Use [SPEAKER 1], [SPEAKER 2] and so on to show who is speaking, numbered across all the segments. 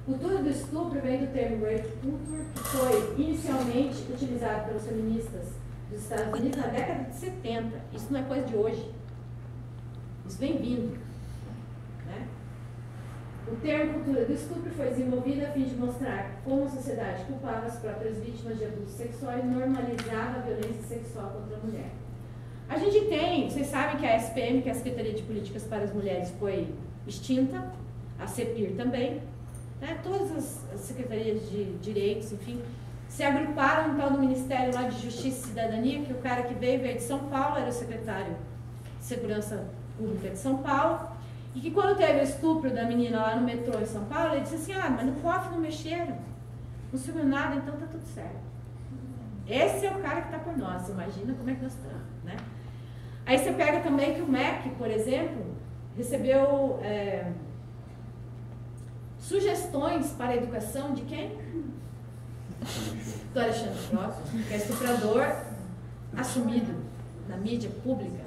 [SPEAKER 1] Cultura do estupro vem do termo rape culture, que foi inicialmente utilizado pelos feministas dos Estados Unidos na década de 70. Isso não é coisa de hoje. Isso vem vindo. Né? O termo cultura do estupro foi desenvolvido a fim de mostrar como a sociedade culpava as próprias vítimas de abuso sexual e normalizava a violência sexual contra a mulher. A gente tem, vocês sabem que a SPM, que é a Secretaria de Políticas para as Mulheres, foi extinta, a CEPIR também, né? Todas as secretarias de direitos, enfim, se agruparam no tal do Ministério lá de Justiça e Cidadania, que o cara que veio de São Paulo, era o secretário de Segurança Pública de São Paulo, e que quando teve o estupro da menina lá no metrô em São Paulo, ele disse assim, mas no cofre não mexeram, não sumiu nada, então tá tudo certo. Esse é o cara que está por nós, imagina como é que nós estamos, né? Aí você pega também que o MEC, por exemplo, recebeu sugestões para a educação de quem? Do Alexandre Frota, que é estuprador assumido na mídia pública.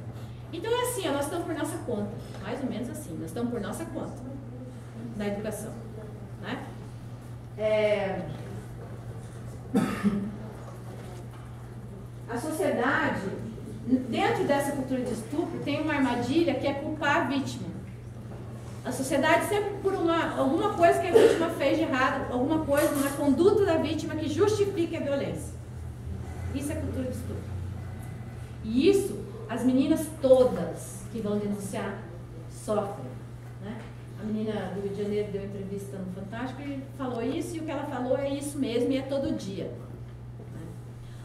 [SPEAKER 1] Então é assim, nós estamos por nossa conta, mais ou menos assim, nós estamos por nossa conta na educação, né? A sociedade, dentro dessa cultura de estupro, tem uma armadilha que é culpar a vítima. A sociedade sempre por alguma coisa que a vítima fez de errado, alguma coisa na conduta da vítima que justifique a violência. Isso é cultura de estupro. E isso, as meninas todas que vão denunciar sofrem. Né? A menina do Rio de Janeiro deu entrevista no Fantástico e falou isso, e o que ela falou é isso mesmo, e é todo dia.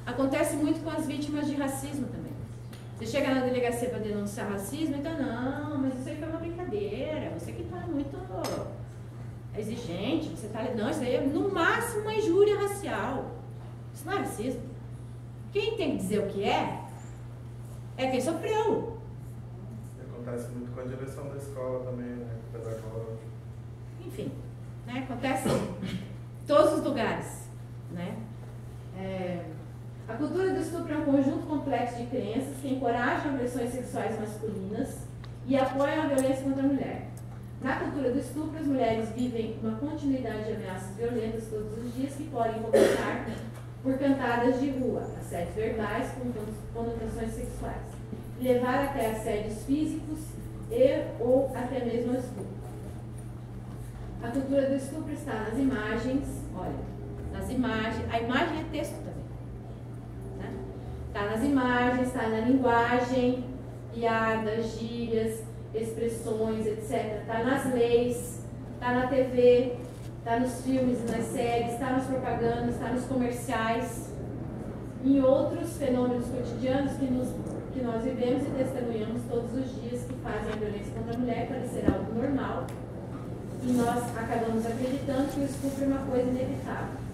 [SPEAKER 1] Acontece muito com as vítimas de racismo também. Você chega na delegacia para denunciar racismo, então, não, mas isso aí foi uma brincadeira, você que está muito exigente, você está... Não, isso aí é no máximo uma injúria racial. Isso não é racismo. Quem tem que dizer o que é quem sofreu.
[SPEAKER 2] Acontece muito com a direção da escola também, né? Pedagógico.
[SPEAKER 1] Enfim, né? Acontece em todos os lugares, né? A cultura do estupro é um conjunto complexo de crenças que encorajam agressões sexuais masculinas e apoiam a violência contra a mulher. Na cultura do estupro, as mulheres vivem uma continuidade de ameaças violentas todos os dias que podem começar por cantadas de rua, assédios verbais com conotações sexuais, e levar até assédios físicos ou até mesmo ao estupro. A cultura do estupro está nas imagens, olha, nas imagens, a imagem é texto também. Está nas imagens, está na linguagem, piadas, gírias, expressões, etc. Está nas leis, está na TV, está nos filmes e nas séries, está nas propagandas, está nos comerciais, em outros fenômenos cotidianos que nós vivemos e testemunhamos todos os dias, que fazem a violência contra a mulher parecer algo normal, e nós acabamos acreditando que o estupro é uma coisa inevitável.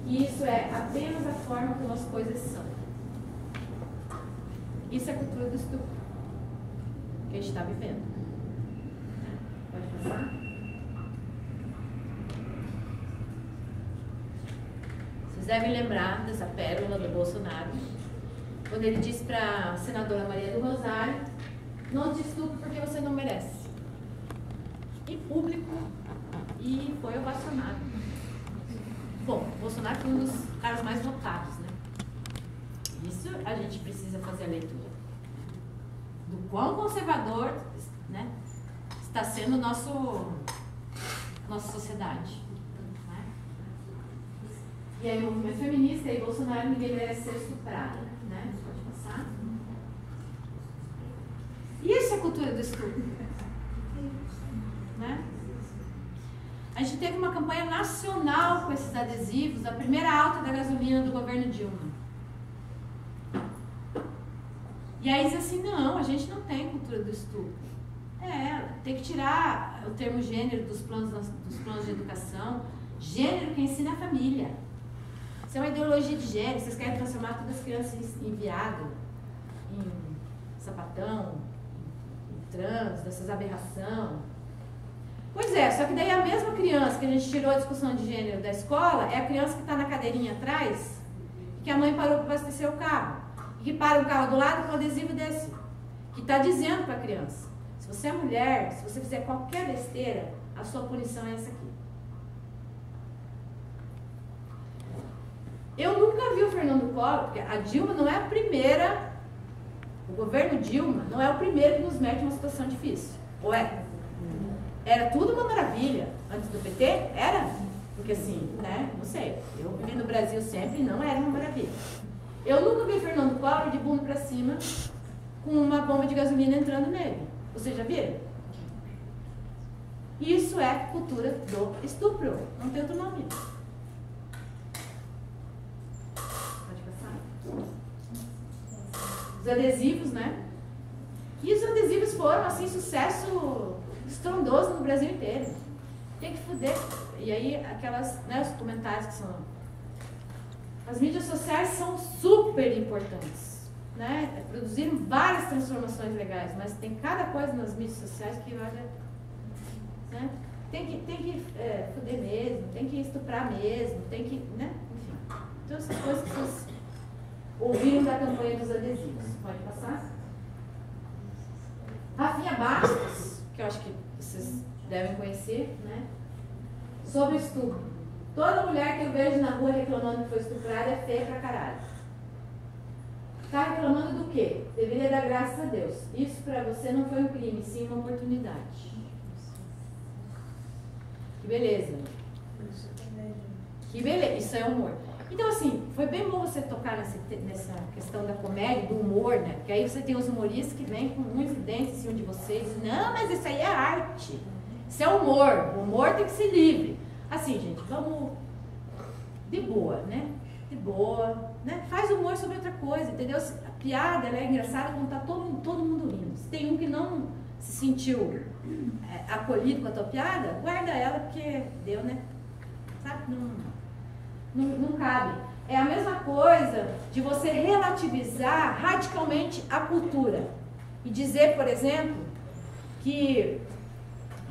[SPEAKER 1] E isso é apenas a forma como as coisas são. Isso é a cultura do estupro que a gente está vivendo. Pode passar? Vocês devem lembrar dessa pérola do Bolsonaro, quando ele disse para a senadora Maria do Rosário: não te estupro porque você não merece. Em público, e foi ovacionado. Bom, Bolsonaro foi um dos caras mais votados, né? Isso a gente precisa fazer a leitura do quão conservador, né, está sendo nossa sociedade. Né? E aí o movimento feminista e Bolsonaro, ninguém merece ser estuprado, né? Pode passar. E essa é a cultura do estupro, né? A gente teve uma campanha nacional com esses adesivos, a primeira alta da gasolina do governo Dilma. E aí diz assim, não, a gente não tem cultura do estupro. Tem que tirar o termo gênero dos planos de educação. Gênero que ensina a família. Isso é uma ideologia de gênero, vocês querem transformar todas as crianças em viado, em sapatão, em trans, dessas aberrações. Pois é, só que daí a mesma criança que a gente tirou a discussão de gênero da escola é a criança que está na cadeirinha atrás, que a mãe parou para abastecer o carro, e que para o carro do lado com um adesivo desse, que está dizendo para a criança: se você é mulher, se você fizer qualquer besteira, a sua punição é essa aqui. Eu nunca vi o Fernando Collor, porque a Dilma não é a primeira, o governo Dilma não é o primeiro que nos mete uma situação difícil. Ou é? Era tudo uma maravilha. Antes do PT, era? Porque assim, né, não sei, eu vivi no Brasil sempre e não era uma maravilha. Eu nunca vi Fernando Collor de bunda pra cima com uma bomba de gasolina entrando nele. Vocês já viram? Isso é cultura do estupro. Não tem outro nome. Os adesivos, né? E os adesivos foram, assim, sucesso estrondoso no Brasil inteiro. Tem que fuder. E aí, aquelas, né, os comentários que são... As mídias sociais são super importantes, né? Produziram várias transformações legais, mas tem cada coisa nas mídias sociais que, olha... Né? Tem que fuder mesmo, tem que estuprar mesmo, tem que... Né? Enfim, todas essas coisas que vocês ouviram da campanha dos adesivos. Pode passar? Rafinha Bastos, que eu acho que vocês devem conhecer, né? Sobre estupro. Toda mulher que eu vejo na rua reclamando que foi estuprada é feia pra caralho. Tá reclamando do quê? Deveria dar graças a Deus. Isso pra você não foi um crime, sim uma oportunidade. Que beleza. Que beleza. Isso é humor. Então, assim, foi bem bom você tocar nessa questão da comédia, do humor, né? Porque aí você tem os humoristas que vêm com muitos dentes em cima de vocês. Não, mas isso aí é arte. Isso é humor. O humor tem que ser livre. Assim, gente, vamos de boa, né? De boa, né? Faz humor sobre outra coisa, entendeu? A piada, ela é engraçada quando tá todo mundo rindo. Se tem um que não se sentiu acolhido com a tua piada, guarda ela, porque deu, né? Sabe? Não cabe. É a mesma coisa de você relativizar radicalmente a cultura. E dizer, por exemplo, que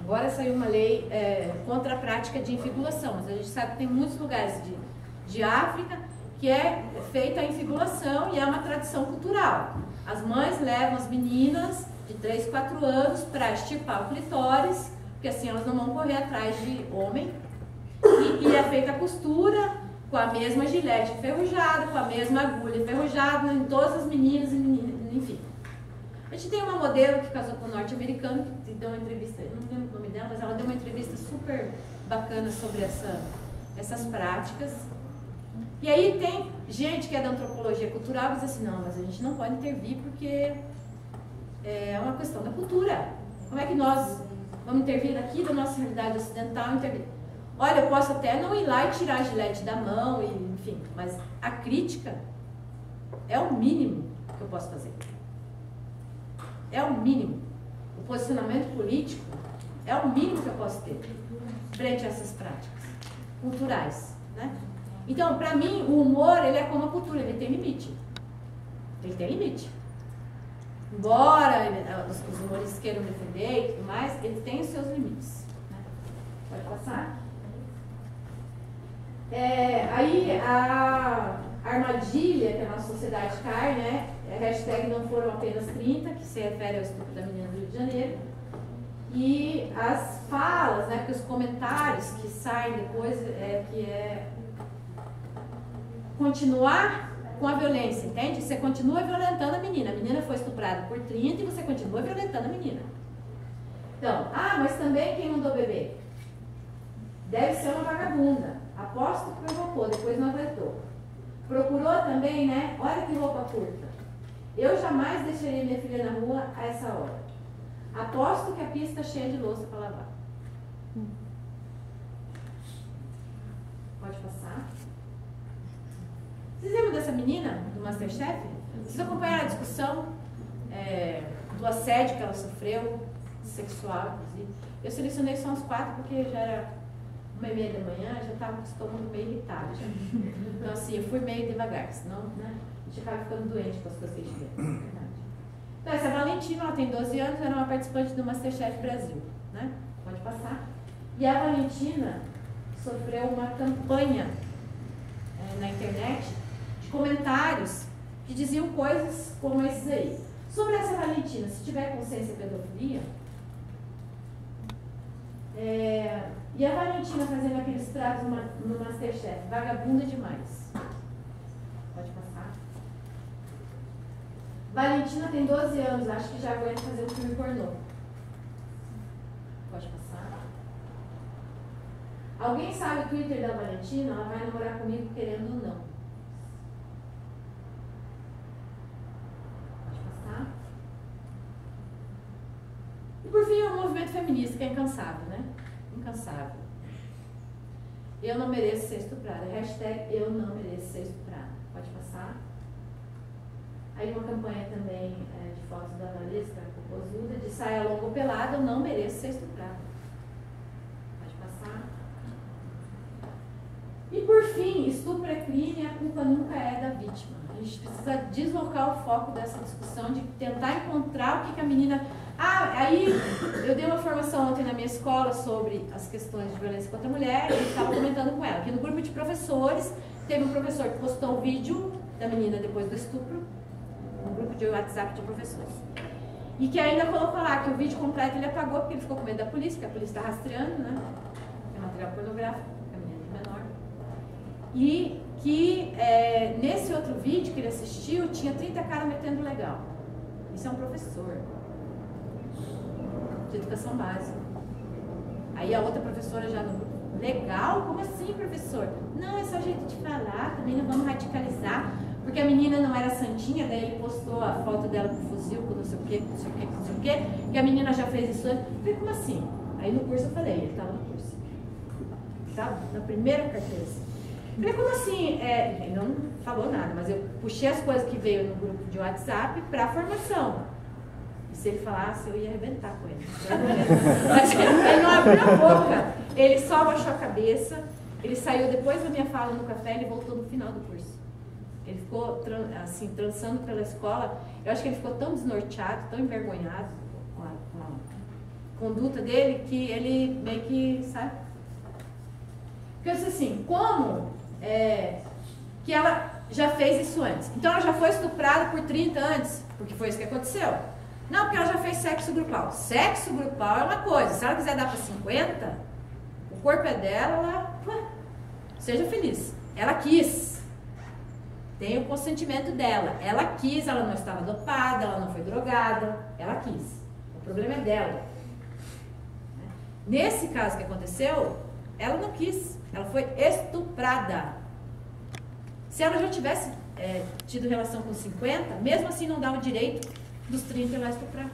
[SPEAKER 1] agora saiu uma lei contra a prática de infibulação, mas a gente sabe que tem muitos lugares de África que é feita a infibulação e é uma tradição cultural. As mães levam as meninas de 3, 4 anos para extirpar o clitóris, porque assim elas não vão correr atrás de homem. E é feita a costura com a mesma gilete enferrujada, com a mesma agulha enferrujada em todas as meninas e meninas, enfim. A gente tem uma modelo que casou com um norte-americano, que deu uma entrevista, não lembro o nome dela, mas ela deu uma entrevista super bacana sobre essas práticas. E aí tem gente que é da antropologia cultural e diz assim, não, mas a gente não pode intervir porque é uma questão da cultura. Como é que nós vamos intervir aqui da nossa realidade ocidental? Olha, eu posso até não ir lá e tirar a gilete da mão, enfim, mas a crítica é o mínimo que eu posso fazer. É o mínimo. O posicionamento político é o mínimo que eu posso ter frente a essas práticas culturais, né? Então, para mim, o humor, ele é como a cultura, ele tem limite. Ele tem limite. Embora os humoristas queiram defender e tudo mais, ele tem os seus limites, né? Pode passar? Aí a armadilha que a nossa sociedade cai, né? Hashtag não foram apenas 30, que se refere ao estupro da menina do Rio de Janeiro. E as falas, né? Porque os comentários que saem depois continuar com a violência, entende? Você continua violentando a menina foi estuprada por 30 e você continua violentando a menina. Então, mas também quem mandou beber? Deve ser uma vagabunda. Aposto que provocou, depois não aguentou. Procurou também, né? Olha que roupa curta. Eu jamais deixaria minha filha na rua a essa hora. Aposto que a pia está cheia de louça para lavar. Pode passar. Vocês lembram dessa menina do Masterchef? Vocês acompanharam a discussão do assédio que ela sofreu, sexual, inclusive. Eu selecionei só uns 4 porque já era 1h30 da manhã, já estava com o estômago meio irritado. Já. Então, assim, eu fui meio devagar, senão, né, a gente acaba ficando doente com as coisas que a gente vê. Então, essa Valentina, ela tem 12 anos, era uma participante do Masterchef Brasil, né? Pode passar. E a Valentina sofreu uma campanha na internet de comentários que diziam coisas como esses aí. Sobre essa Valentina, se tiver consciência de pedofilia, E a Valentina fazendo aqueles tratos no Masterchef, vagabunda demais. Pode passar. Valentina tem 12 anos, acho que já aguenta fazer um filme pornô. Pode passar. Alguém sabe o Twitter da Valentina? Ela vai namorar comigo querendo ou não. Pode passar. E por fim, o movimento feminista, que é incansável, né? Incansável. Eu não mereço ser estuprada. Hashtag eu não mereço ser estuprada. Pode passar. Aí uma campanha também de fotos da Valesca Popozuda, de saia longa ou pelada, eu não mereço ser estuprada. Pode passar. E por fim, estupro é crime e a culpa nunca é da vítima. A gente precisa deslocar o foco dessa discussão, de tentar encontrar o que a menina... aí eu dei uma formação ontem na minha escola sobre as questões de violência contra a mulher, e eu estava comentando com ela que no grupo de professores, teve um professor que postou um vídeo da menina depois do estupro, um grupo de WhatsApp de professores. E que ainda colocou lá que o vídeo completo ele apagou porque ele ficou com medo da polícia, porque a polícia está rastreando, né? É material pornográfico, a menina é menor. E que nesse outro vídeo que ele assistiu, tinha 30 caras metendo legal. Isso é um professor de educação básica. Aí a outra professora já no grupo, legal? Como assim, professor? Não, é só jeito de falar, também não vamos radicalizar. Porque a menina não era santinha, daí ele postou a foto dela com fuzil, com não sei o que, não sei o que, não sei o que, e a menina já fez isso antes. Eu falei, como assim? Aí no curso eu falei, ele estava no curso. Tá? Na primeira carteira. Eu falei, como assim? Ele não falou nada, mas eu puxei as coisas que veio no grupo de WhatsApp para a formação. E se ele falasse, eu ia arrebentar com ele. Mas ele não abriu a boca, ele só abaixou a cabeça, ele saiu depois da minha fala no café, ele voltou no final do curso. Ele ficou assim, trançando pela escola. Eu acho que ele ficou tão desnorteado, tão envergonhado com a conduta dele, que ele meio que, sabe? Porque eu disse assim, como que ela já fez isso antes? Então ela já foi estuprada por 30 antes, porque foi isso que aconteceu. Não, porque ela já fez sexo grupal. Sexo grupal é uma coisa, se ela quiser dar para 50, o corpo é dela, ela seja feliz. Ela quis. Tem o consentimento dela. Ela quis, ela não estava dopada, ela não foi drogada, ela quis. O problema é dela. Nesse caso que aconteceu, ela não quis. Ela foi estuprada. Se ela já tivesse tido relação com 50, mesmo assim não dá o direito dos 30 ir lá estuprar.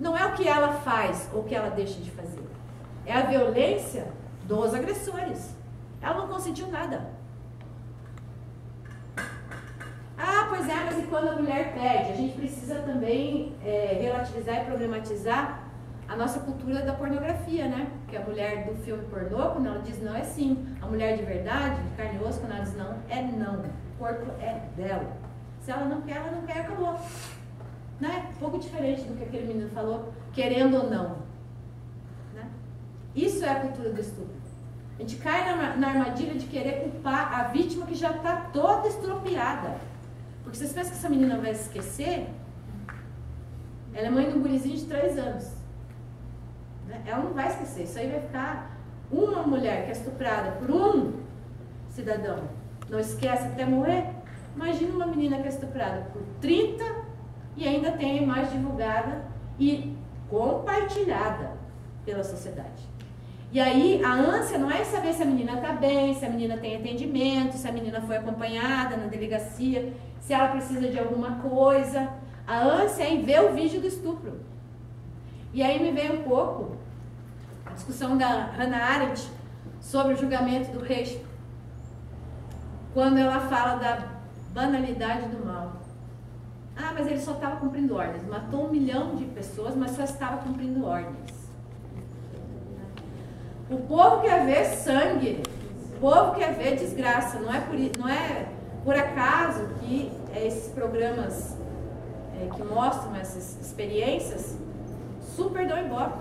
[SPEAKER 1] Não é o que ela faz ou o que ela deixa de fazer. É a violência dos agressores. Ela não consentiu nada. Pois é, mas e quando a mulher pede? A gente precisa também relativizar e problematizar a nossa cultura da pornografia, né? Porque a mulher do filme pornô, quando ela diz não, é sim. A mulher de verdade, de carne e osso, quando ela diz não, é não. O corpo é dela. Se ela não quer, acabou. Né? Um pouco diferente do que aquele menino falou, querendo ou não. Né? Isso é a cultura do estupro. A gente cai na armadilha de querer culpar a vítima que já está toda estropiada. Porque vocês pensam que essa menina vai se esquecer? Ela é mãe de um gurizinho de 3 anos. Ela não vai esquecer. Isso aí vai ficar... Uma mulher que é estuprada por um cidadão, não esquece até morrer. Imagina uma menina que é estuprada por 30 e ainda tem a imagem divulgada e compartilhada pela sociedade. E aí, a ânsia não é saber se a menina está bem, se a menina tem atendimento, se a menina foi acompanhada na delegacia, se ela precisa de alguma coisa. A ânsia é em ver o vídeo do estupro. E aí me veio um pouco a discussão da Hannah Arendt sobre o julgamento do Reich, quando ela fala da banalidade do mal. Mas ele só estava cumprindo ordens. Matou 1 milhão de pessoas, mas só estava cumprindo ordens. O povo quer ver sangue, o povo quer ver desgraça. Não é por acaso que esses programas que mostram essas experiências super dão ibope.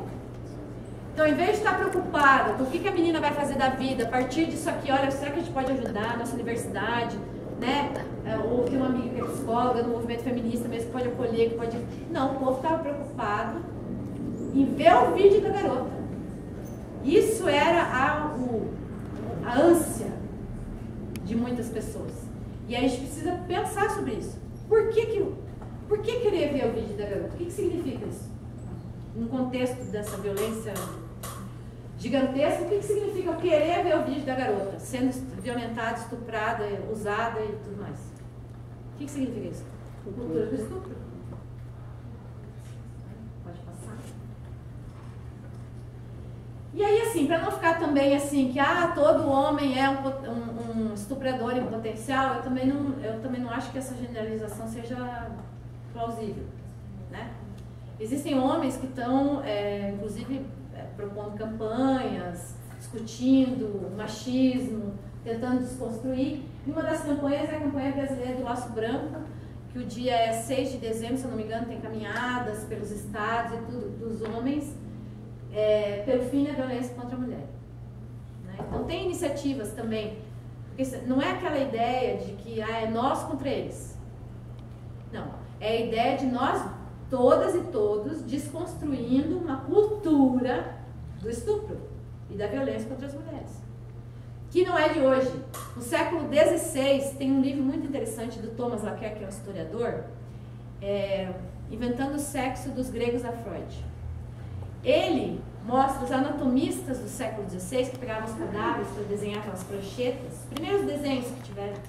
[SPEAKER 1] Então, em vez de estar preocupada com o que a menina vai fazer da vida, a partir disso aqui, olha, será que a gente pode ajudar a nossa universidade, né? Ou tem uma amiga que é psicóloga no movimento feminista mesmo, que pode acolher, que pode... Não, o povo estava preocupado em ver o vídeo da garota. Isso era a ânsia de muitas pessoas. E aí a gente precisa pensar sobre isso. Por que querer ver o vídeo da garota? O que significa isso? No contexto dessa violência gigantesca, o que significa eu querer ver o vídeo da garota sendo violentada, estuprada, usada e tudo mais? O que significa isso? Cultura do estupro. Pode passar. E aí, assim, para não ficar também assim, que todo homem é um estuprador em potencial, eu também não acho que essa generalização seja plausível, né? Existem homens que estão, inclusive, propondo campanhas, discutindo machismo, tentando desconstruir. E uma das campanhas é a campanha brasileira do Laço Branco, que o dia é 6 de dezembro, se eu não me engano, tem caminhadas pelos estados e tudo, dos homens, pelo fim da violência contra a mulher. Né? Então tem iniciativas também, porque não é aquela ideia de que é nós contra eles. Não, é a ideia de nós, todas e todos, desconstruindo uma cultura do estupro e da violência contra as mulheres. Que não é de hoje. No século XVI, tem um livro muito interessante do Thomas Laqueur, que é um historiador, Inventando o Sexo dos Gregos a Freud. Ele mostra os anatomistas do século XVI, que pegavam os cadáveres para desenhar aquelas pranchetas, os primeiros desenhos que tiveram,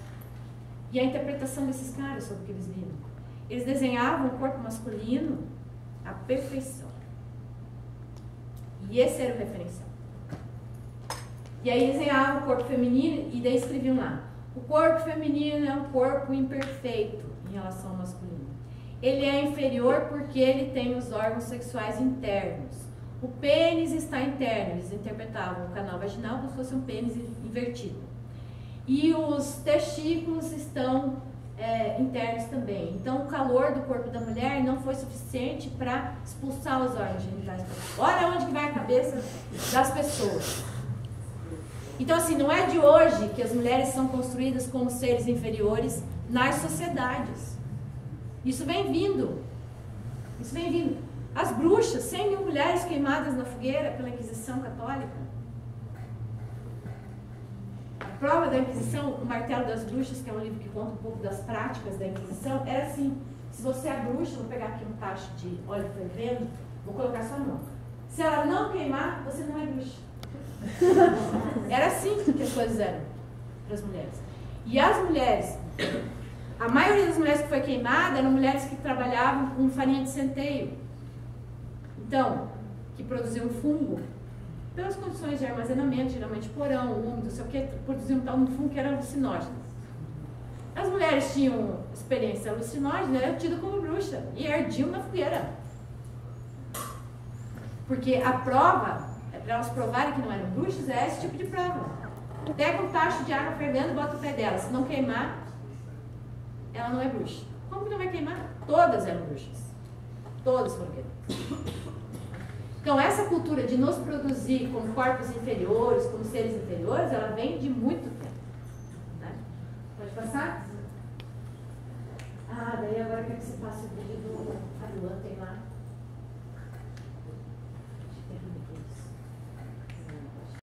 [SPEAKER 1] e a interpretação desses caras sobre o que eles viram. Eles desenhavam o corpo masculino à perfeição. E esse era o referencial. E aí desenhavam o corpo feminino e daí escreviam lá: o corpo feminino é um corpo imperfeito em relação ao masculino. Ele é inferior porque ele tem os órgãos sexuais internos. O pênis está interno. Eles interpretavam o canal vaginal como se fosse um pênis invertido. E os testículos estão internos também. Então o calor do corpo da mulher não foi suficiente para expulsar os órgãos genitais. Olha onde que vai a cabeça das pessoas. Então, assim, não é de hoje que as mulheres são construídas como seres inferiores nas sociedades. Isso vem vindo. Isso vem vindo. As bruxas, 100 mil mulheres queimadas na fogueira pela Inquisição Católica. A prova da Inquisição, o Martelo das Bruxas, que é um livro que conta um pouco das práticas da Inquisição, era assim: se você é bruxa, vou pegar aqui um tacho de óleo fervendo, vou colocar sua mão. Se ela não queimar, você não é bruxa. Era assim que as coisas eram para as mulheres. E as mulheres, a maioria das mulheres que foi queimada eram mulheres que trabalhavam com farinha de centeio, então, que produziam fungo pelas condições de armazenamento, geralmente porão, úmido, sei o que, produziam um fungo que era alucinógeno. As mulheres tinham experiência alucinógena, eram tidas como bruxa e ardiam na fogueira, porque a prova, para elas provarem que não eram bruxas, é esse tipo de prova. Pega um tacho de água fervendo e bota o pé dela. Se não queimar, ela não é bruxa. Como que não vai queimar? Todas eram bruxas. Todas foram queimadas. Então, essa cultura de nos produzir como corpos inferiores, como seres inferiores, ela vem de muito tempo. Né? Pode passar? Daí agora eu quero que você passe o vídeo do Aruan, tem lá.